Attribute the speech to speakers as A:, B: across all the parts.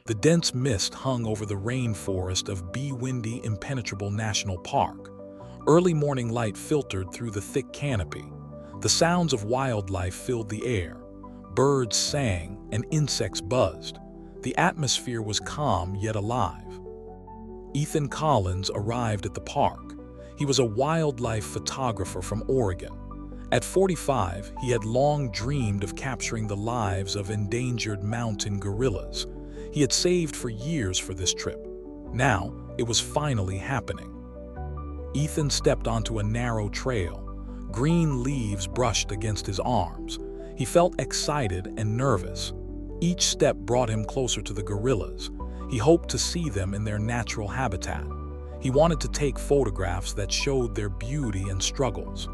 A: The dense mist hung over the rainforest of Windy Impenetrable National Park. Early morning light filtered through the thick canopy. The sounds of wildlife filled the air. Birds sang and insects buzzed. The atmosphere was calm yet alive. Ethan Collins arrived at the park. He was a wildlife photographer from Oregon. At 45, he had long dreamed of capturing the lives of endangered mountain gorillas. He had saved for years for this trip. Now, it was finally happening. Ethan stepped onto a narrow trail. Green leaves brushed against his arms. He felt excited and nervous. Each step brought him closer to the gorillas. He hoped to see them in their natural habitat. He wanted to take photographs that showed their beauty and struggles.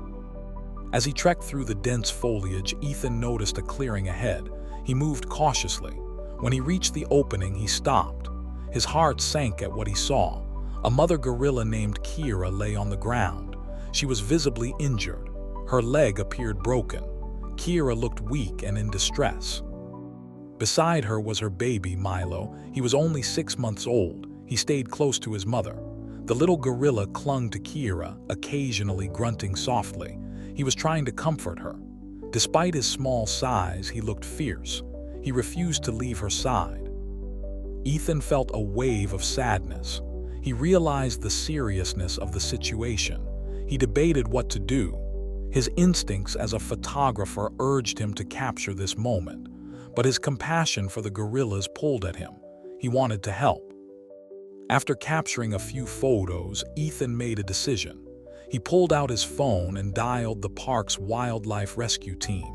A: As he trekked through the dense foliage, Ethan noticed a clearing ahead. He moved cautiously. When he reached the opening, he stopped. His heart sank at what he saw. A mother gorilla named Kira lay on the ground. She was visibly injured. Her leg appeared broken. Kira looked weak and in distress. Beside her was her baby, Milo. He was only 6 months old. He stayed close to his mother. The little gorilla clung to Kira, occasionally grunting softly. He was trying to comfort her. Despite his small size, he looked fierce. He refused to leave her side. Ethan felt a wave of sadness. He realized the seriousness of the situation. He debated what to do. His instincts as a photographer urged him to capture this moment, but his compassion for the gorillas pulled at him. He wanted to help. After capturing a few photos, Ethan made a decision. He pulled out his phone and dialed the park's wildlife rescue team.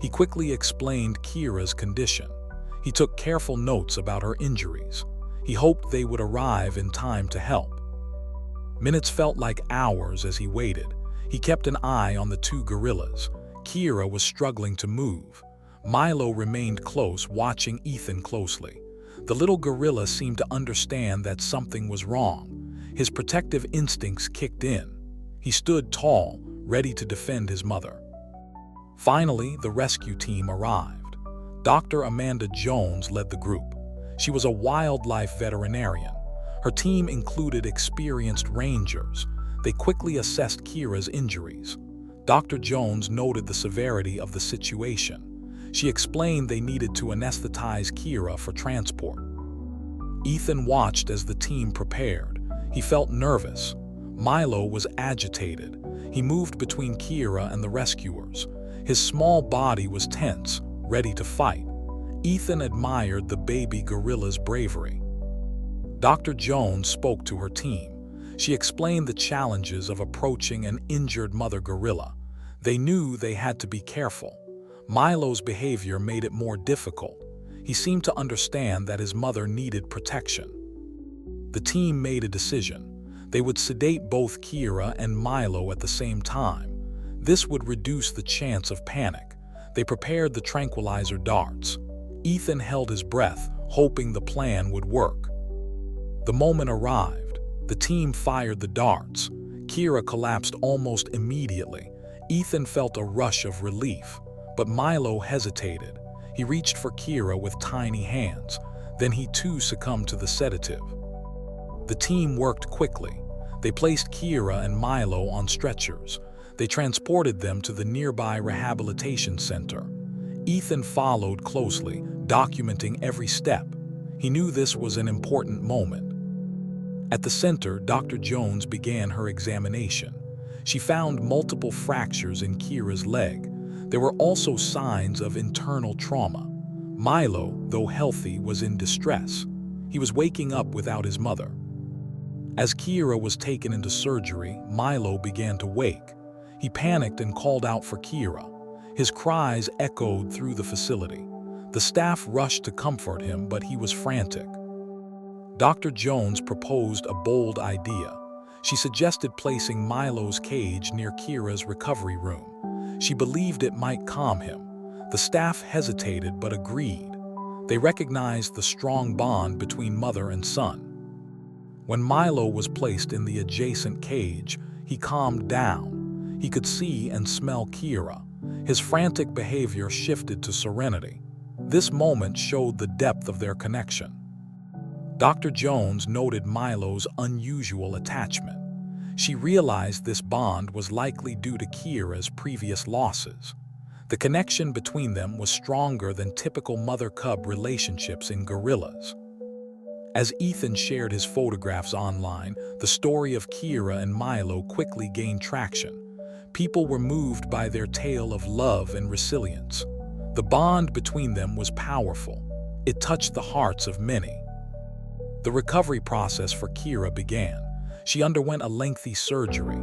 A: He quickly explained Kira's condition. He took careful notes about her injuries. He hoped they would arrive in time to help. Minutes felt like hours as he waited. He kept an eye on the two gorillas. Kira was struggling to move. Milo remained close, watching Ethan closely. The little gorilla seemed to understand that something was wrong. His protective instincts kicked in. He stood tall, ready to defend his mother. Finally, the rescue team arrived. Dr. Amanda Jones led the group. She was a wildlife veterinarian. Her team included experienced rangers. They quickly assessed Kira's injuries. Dr. Jones noted the severity of the situation. She explained they needed to anesthetize Kira for transport. Ethan watched as the team prepared. He felt nervous. Milo was agitated. He moved between Kira and the rescuers. His small body was tense, ready to fight. Ethan admired the baby gorilla's bravery. Dr. Jones spoke to her team. She explained the challenges of approaching an injured mother gorilla. They knew they had to be careful. Milo's behavior made it more difficult. He seemed to understand that his mother needed protection. The team made a decision. They would sedate both Kira and Milo at the same time. This would reduce the chance of panic. They prepared the tranquilizer darts. Ethan held his breath, hoping the plan would work. The moment arrived. The team fired the darts. Kira collapsed almost immediately. Ethan felt a rush of relief, but Milo hesitated. He reached for Kira with tiny hands. Then he too succumbed to the sedative. The team worked quickly. They placed Kira and Milo on stretchers. They transported them to the nearby rehabilitation center. Ethan followed closely, documenting every step. He knew this was an important moment. At the center, Dr. Jones began her examination. She found multiple fractures in Kira's leg. There were also signs of internal trauma. Milo, though healthy, was in distress. He was waking up without his mother. As Kira was taken into surgery, Milo began to wake. He panicked and called out for Kira. His cries echoed through the facility. The staff rushed to comfort him, but he was frantic. Dr. Jones proposed a bold idea. She suggested placing Milo's cage near Kira's recovery room. She believed it might calm him. The staff hesitated but agreed. They recognized the strong bond between mother and son. When Milo was placed in the adjacent cage, he calmed down. He could see and smell Kira. His frantic behavior shifted to serenity. This moment showed the depth of their connection. Dr. Jones noted Milo's unusual attachment. She realized this bond was likely due to Kira's previous losses. The connection between them was stronger than typical mother-cub relationships in gorillas. As Ethan shared his photographs online, the story of Kira and Milo quickly gained traction. People were moved by their tale of love and resilience. The bond between them was powerful. It touched the hearts of many. The recovery process for Kira began. She underwent a lengthy surgery.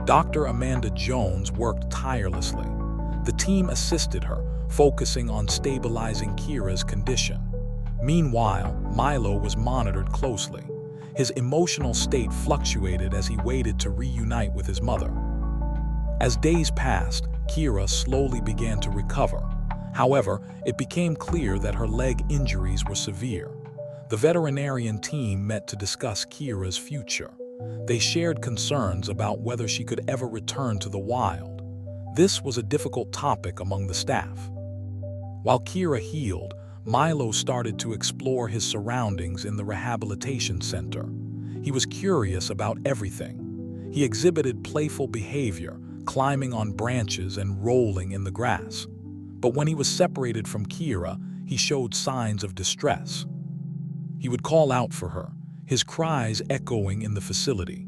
A: Dr. Amanda Jones worked tirelessly. The team assisted her, focusing on stabilizing Kira's condition. Meanwhile, Milo was monitored closely. His emotional state fluctuated as he waited to reunite with his mother. As days passed, Kira slowly began to recover. However, it became clear that her leg injuries were severe. The veterinarian team met to discuss Kira's future. They shared concerns about whether she could ever return to the wild. This was a difficult topic among the staff. While Kira healed, Milo started to explore his surroundings in the rehabilitation center. He was curious about everything. He exhibited playful behavior, climbing on branches and rolling in the grass. But when he was separated from Kira, he showed signs of distress. He would call out for her, his cries echoing in the facility.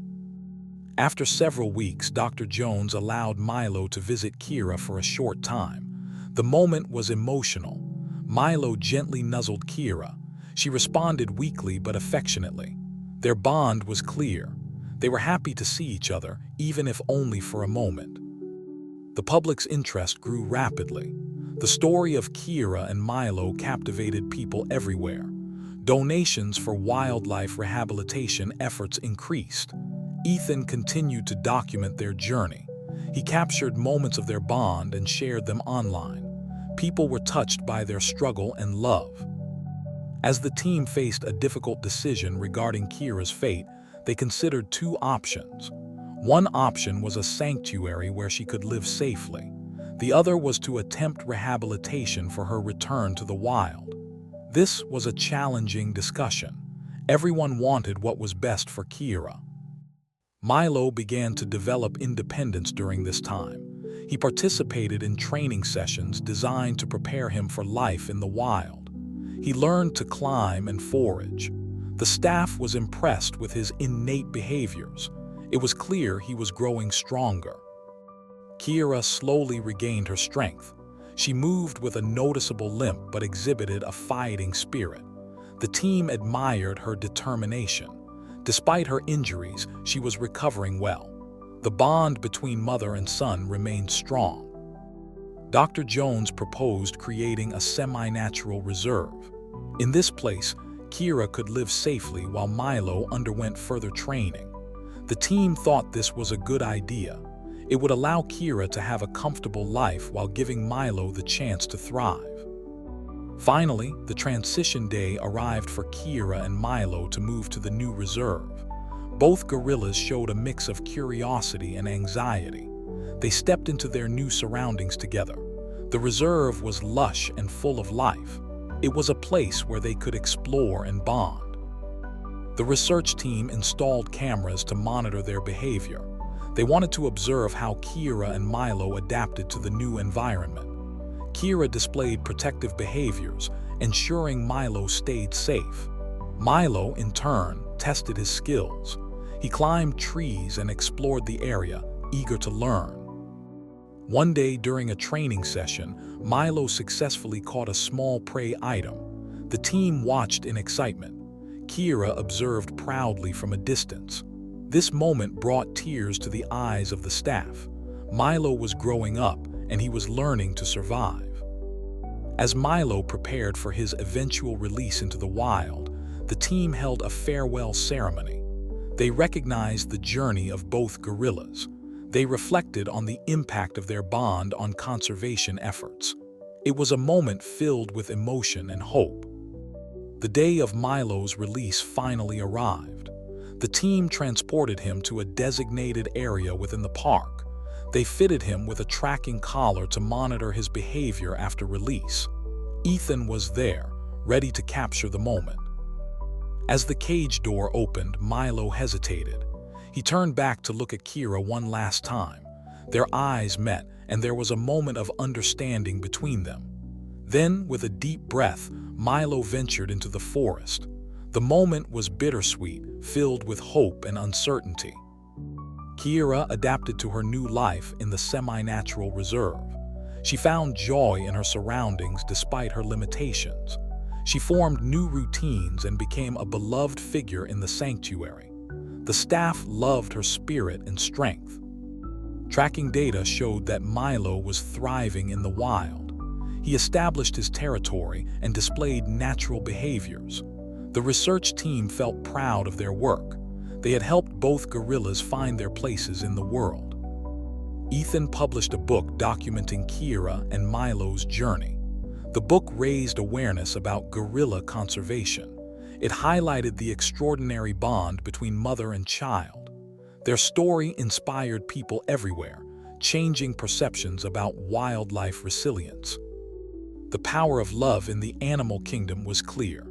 A: After several weeks, Dr. Jones allowed Milo to visit Kira for a short time. The moment was emotional. Milo gently nuzzled Kira. She responded weakly but affectionately. Their bond was clear. They were happy to see each other, even if only for a moment. The public's interest grew rapidly. The story of Kira and Milo captivated people everywhere. Donations for wildlife rehabilitation efforts increased. Ethan continued to document their journey. He captured moments of their bond and shared them online. People were touched by their struggle and love. As the team faced a difficult decision regarding Kira's fate, they considered two options. One option was a sanctuary where she could live safely. The other was to attempt rehabilitation for her return to the wild. This was a challenging discussion. Everyone wanted what was best for Kira. Milo began to develop independence during this time. He participated in training sessions designed to prepare him for life in the wild. He learned to climb and forage. The staff was impressed with his innate behaviors. It was clear he was growing stronger. Kira slowly regained her strength. She moved with a noticeable limp but exhibited a fighting spirit. The team admired her determination. Despite her injuries, she was recovering well. The bond between mother and son remained strong. Dr. Jones proposed creating a semi-natural reserve. In this place, Kira could live safely while Milo underwent further training. The team thought this was a good idea. It would allow Kira to have a comfortable life while giving Milo the chance to thrive. Finally, the transition day arrived for Kira and Milo to move to the new reserve. Both gorillas showed a mix of curiosity and anxiety. They stepped into their new surroundings together. The reserve was lush and full of life. It was a place where they could explore and bond. The research team installed cameras to monitor their behavior. They wanted to observe how Kira and Milo adapted to the new environment. Kira displayed protective behaviors, ensuring Milo stayed safe. Milo, in turn, tested his skills. He climbed trees and explored the area, eager to learn. One day during a training session, Milo successfully caught a small prey item. The team watched in excitement. Kira observed proudly from a distance. This moment brought tears to the eyes of the staff. Milo was growing up, and he was learning to survive. As Milo prepared for his eventual release into the wild, the team held a farewell ceremony. They recognized the journey of both gorillas. They reflected on the impact of their bond on conservation efforts. It was a moment filled with emotion and hope. The day of Milo's release finally arrived. The team transported him to a designated area within the park. They fitted him with a tracking collar to monitor his behavior after release. Ethan was there, ready to capture the moment. As the cage door opened, Milo hesitated. He turned back to look at Kira one last time. Their eyes met, and there was a moment of understanding between them. Then, with a deep breath, Milo ventured into the forest. The moment was bittersweet, filled with hope and uncertainty. Kira adapted to her new life in the semi-natural reserve. She found joy in her surroundings despite her limitations. She formed new routines and became a beloved figure in the sanctuary. The staff loved her spirit and strength. Tracking data showed that Milo was thriving in the wild. He established his territory and displayed natural behaviors. The research team felt proud of their work. They had helped both gorillas find their places in the world. Ethan published a book documenting Kira and Milo's journey. The book raised awareness about gorilla conservation. It highlighted the extraordinary bond between mother and child. Their story inspired people everywhere, changing perceptions about wildlife resilience. The power of love in the animal kingdom was clear.